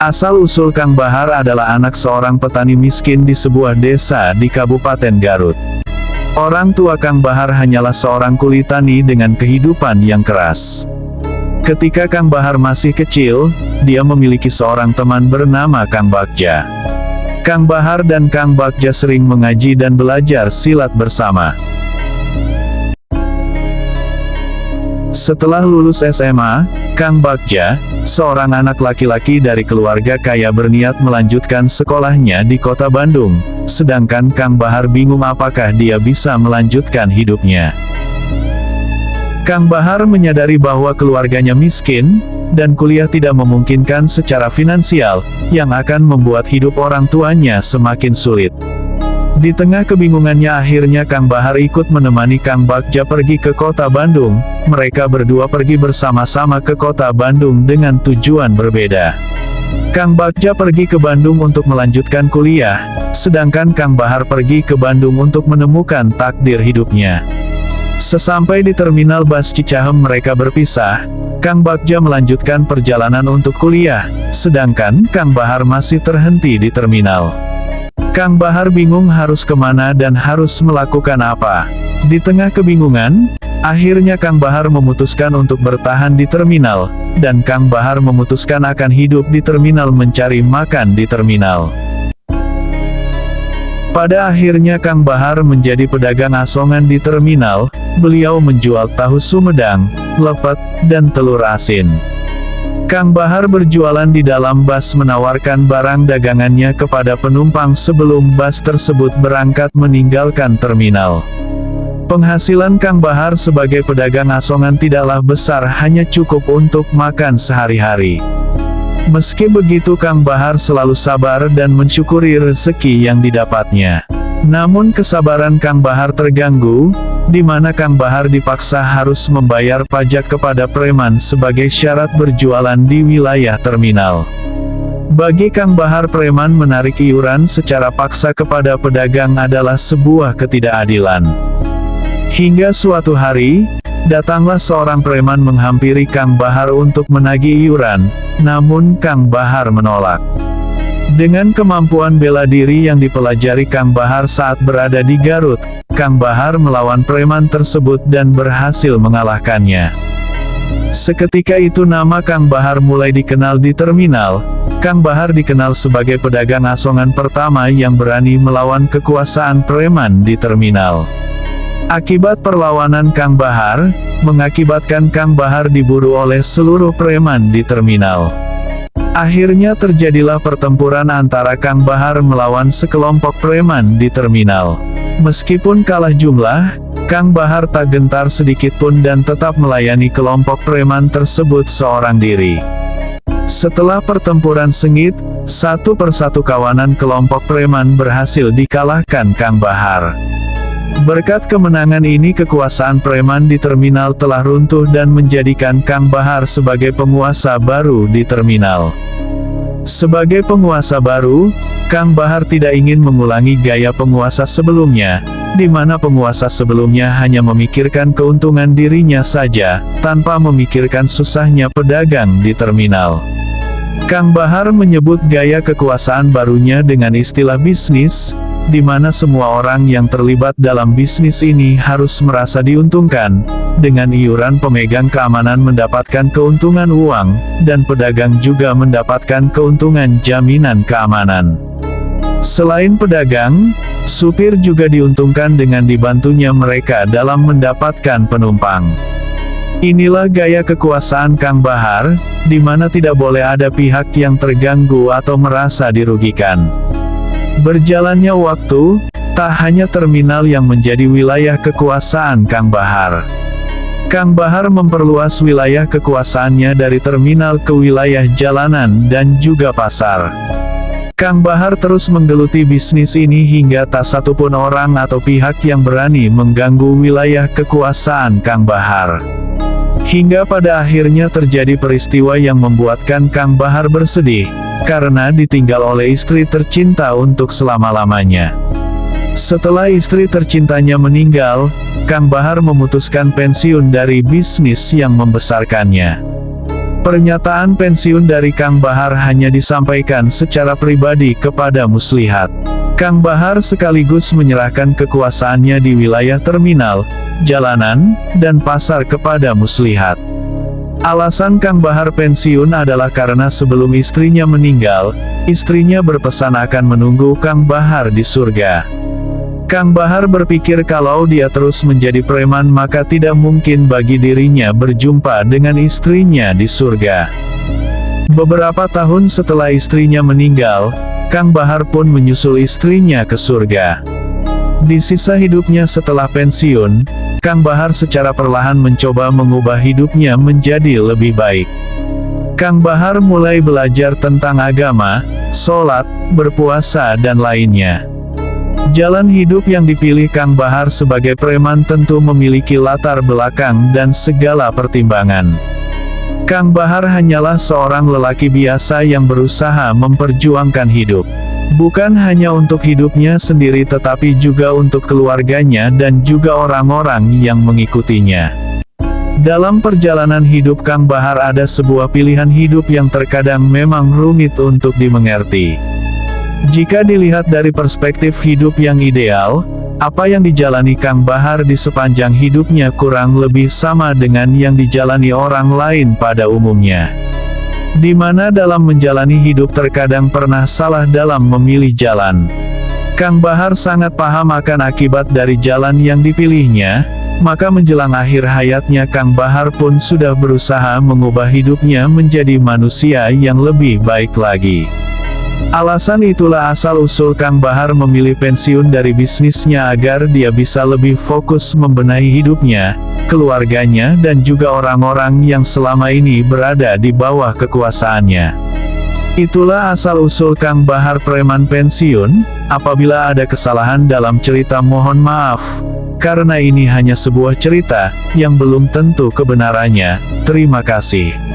Asal-usul Kang Bahar adalah anak seorang petani miskin di sebuah desa di Kabupaten Garut. Orang tua Kang Bahar hanyalah seorang kuli tani dengan kehidupan yang keras. Ketika Kang Bahar masih kecil, dia memiliki seorang teman bernama Kang Bagja. Kang Bahar dan Kang Bagja sering mengaji dan belajar silat bersama. Setelah lulus SMA, Kang Bagja, seorang anak laki-laki dari keluarga kaya berniat melanjutkan sekolahnya di kota Bandung, sedangkan Kang Bahar bingung apakah dia bisa melanjutkan hidupnya. Kang Bahar menyadari bahwa keluarganya miskin, dan kuliah tidak memungkinkan secara finansial, yang akan membuat hidup orang tuanya semakin sulit. Di tengah kebingungannya akhirnya Kang Bahar ikut menemani Kang Bagja pergi ke kota Bandung. Mereka berdua pergi bersama-sama ke kota Bandung dengan tujuan berbeda. Kang Bagja pergi ke Bandung untuk melanjutkan kuliah, sedangkan Kang Bahar pergi ke Bandung untuk menemukan takdir hidupnya. Sesampai di terminal bus Cicahem mereka berpisah. Kang Bagja melanjutkan perjalanan untuk kuliah, sedangkan Kang Bahar masih terhenti di terminal. Kang Bahar bingung harus kemana dan harus melakukan apa. Di tengah kebingungan, akhirnya Kang Bahar memutuskan untuk bertahan di terminal, dan Kang Bahar memutuskan akan hidup di terminal mencari makan di terminal. Pada akhirnya Kang Bahar menjadi pedagang asongan di terminal. Beliau menjual tahu sumedang, lepet, dan telur asin. Kang Bahar berjualan di dalam bus menawarkan barang dagangannya kepada penumpang sebelum bus tersebut berangkat meninggalkan terminal. Penghasilan Kang Bahar sebagai pedagang asongan tidaklah besar, hanya cukup untuk makan sehari-hari. Meski begitu Kang Bahar selalu sabar dan mensyukuri rezeki yang didapatnya. Namun kesabaran Kang Bahar terganggu, di mana Kang Bahar dipaksa harus membayar pajak kepada preman sebagai syarat berjualan di wilayah terminal. Bagi Kang Bahar, preman menarik iuran secara paksa kepada pedagang adalah sebuah ketidakadilan. Hingga suatu hari, datanglah seorang preman menghampiri Kang Bahar untuk menagih iuran, namun Kang Bahar menolak. Dengan kemampuan bela diri yang dipelajari Kang Bahar saat berada di Garut, Kang Bahar melawan preman tersebut dan berhasil mengalahkannya. Seketika itu nama Kang Bahar mulai dikenal di terminal. Kang Bahar dikenal sebagai pedagang asongan pertama yang berani melawan kekuasaan preman di terminal. Akibat perlawanan Kang Bahar, mengakibatkan Kang Bahar diburu oleh seluruh preman di terminal. Akhirnya terjadilah pertempuran antara Kang Bahar melawan sekelompok preman di terminal. Meskipun kalah jumlah, Kang Bahar tak gentar sedikitpun dan tetap melayani kelompok preman tersebut seorang diri. Setelah pertempuran sengit, satu persatu kawanan kelompok preman berhasil dikalahkan Kang Bahar. Berkat kemenangan ini kekuasaan preman di terminal telah runtuh dan menjadikan Kang Bahar sebagai penguasa baru di terminal. Sebagai penguasa baru, Kang Bahar tidak ingin mengulangi gaya penguasa sebelumnya, di mana penguasa sebelumnya hanya memikirkan keuntungan dirinya saja, tanpa memikirkan susahnya pedagang di terminal. Kang Bahar menyebut gaya kekuasaan barunya dengan istilah bisnis, di mana semua orang yang terlibat dalam bisnis ini harus merasa diuntungkan, dengan iuran pemegang keamanan mendapatkan keuntungan uang, dan pedagang juga mendapatkan keuntungan jaminan keamanan. Selain pedagang, supir juga diuntungkan dengan dibantunya mereka dalam mendapatkan penumpang. Inilah gaya kekuasaan Kang Bahar, di mana tidak boleh ada pihak yang terganggu atau merasa dirugikan. Berjalannya waktu, tak hanya terminal yang menjadi wilayah kekuasaan Kang Bahar. Kang Bahar memperluas wilayah kekuasaannya dari terminal ke wilayah jalanan dan juga pasar. Kang Bahar terus menggeluti bisnis ini hingga tak satupun orang atau pihak yang berani mengganggu wilayah kekuasaan Kang Bahar. Hingga pada akhirnya terjadi peristiwa yang membuatkan Kang Bahar bersedih, karena ditinggal oleh istri tercinta untuk selama-lamanya. Setelah istri tercintanya meninggal, Kang Bahar memutuskan pensiun dari bisnis yang membesarkannya. Pernyataan pensiun dari Kang Bahar hanya disampaikan secara pribadi kepada Muslihat. Kang Bahar sekaligus menyerahkan kekuasaannya di wilayah terminal, jalanan, dan pasar kepada Muslihat. Alasan Kang Bahar pensiun adalah karena sebelum istrinya meninggal, istrinya berpesan akan menunggu Kang Bahar di surga. Kang Bahar berpikir kalau dia terus menjadi preman maka tidak mungkin bagi dirinya berjumpa dengan istrinya di surga. Beberapa tahun setelah istrinya meninggal, Kang Bahar pun menyusul istrinya ke surga. Di sisa hidupnya setelah pensiun, Kang Bahar secara perlahan mencoba mengubah hidupnya menjadi lebih baik. Kang Bahar mulai belajar tentang agama, sholat, berpuasa dan lainnya. Jalan hidup yang dipilih Kang Bahar sebagai preman tentu memiliki latar belakang dan segala pertimbangan. Kang Bahar hanyalah seorang lelaki biasa yang berusaha memperjuangkan hidup. Bukan hanya untuk hidupnya sendiri tetapi juga untuk keluarganya dan juga orang-orang yang mengikutinya. Dalam perjalanan hidup Kang Bahar ada sebuah pilihan hidup yang terkadang memang rumit untuk dimengerti. Jika dilihat dari perspektif hidup yang ideal, apa yang dijalani Kang Bahar di sepanjang hidupnya kurang lebih sama dengan yang dijalani orang lain pada umumnya. Di mana dalam menjalani hidup terkadang pernah salah dalam memilih jalan. Kang Bahar sangat paham akan akibat dari jalan yang dipilihnya, maka menjelang akhir hayatnya Kang Bahar pun sudah berusaha mengubah hidupnya menjadi manusia yang lebih baik lagi. Alasan itulah asal-usul Kang Bahar memilih pensiun dari bisnisnya agar dia bisa lebih fokus membenahi hidupnya, keluarganya dan juga orang-orang yang selama ini berada di bawah kekuasaannya. Itulah asal-usul Kang Bahar preman pensiun. Apabila ada kesalahan dalam cerita mohon maaf, karena ini hanya sebuah cerita, yang belum tentu kebenarannya. Terima kasih.